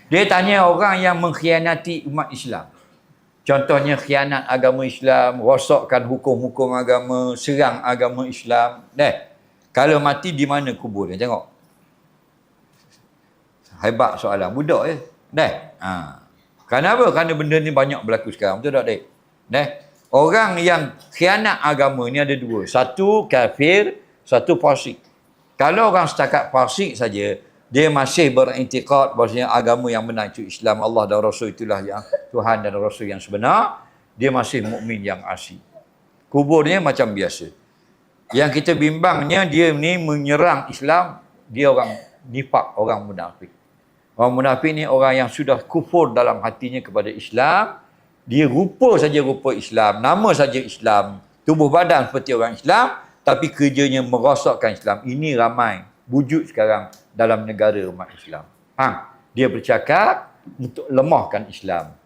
Dia tanya orang yang mengkhianati umat Islam. Contohnya khianat agama Islam, rosakkan hukum-hukum agama, serang agama Islam. Kalau mati di mana kubur dia? Tengok. Hebat soalan. Budak je. Kenapa? Kerana benda ni banyak berlaku sekarang. Betul tak, Dek? Orang yang khianat agama ni ada dua. Satu kafir, satu fasik. Kalau orang setakat fasik saja, dia masih beriktikad bahawasanya agama yang benar itu Islam, Allah dan Rasul itulah yang Tuhan dan Rasul yang sebenar, dia masih mukmin yang asli. Kuburnya macam biasa. Yang kita bimbangnya, dia ni menyerang Islam, dia orang nifak, orang munafik. Orang munafik ni orang yang sudah kufur dalam hatinya kepada Islam. Dia rupa saja rupa Islam, nama saja Islam, tubuh badan seperti orang Islam, tapi kerjanya merosakkan Islam. Ini ramai wujud sekarang dalam negara umat Islam. Dia bercakap untuk lemahkan Islam.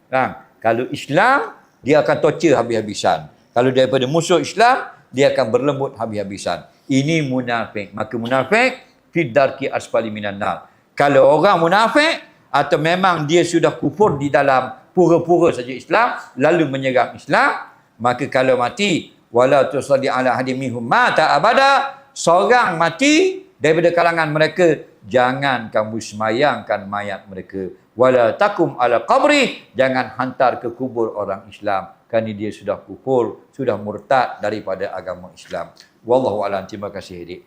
Kalau Islam, dia akan torture habis-habisan. Kalau daripada musuh Islam, dia akan berlembut habis-habisan. Ini munafik. Maka munafik fi darki asfali minan nar. Kalau orang munafik atau memang dia sudah kufur di dalam pura-pura saja Islam, lalu menyerang Islam, maka kalau mati, wala tusalli ala ahadin minhum mata abada, seorang mati daripada kalangan mereka, jangan kamu semayangkan mayat mereka. Wala takum ala qabri, jangan hantar ke kubur orang Islam, kerana dia sudah kufur, sudah murtad daripada agama Islam. Wallahu a'lam. Terima kasih, Adik.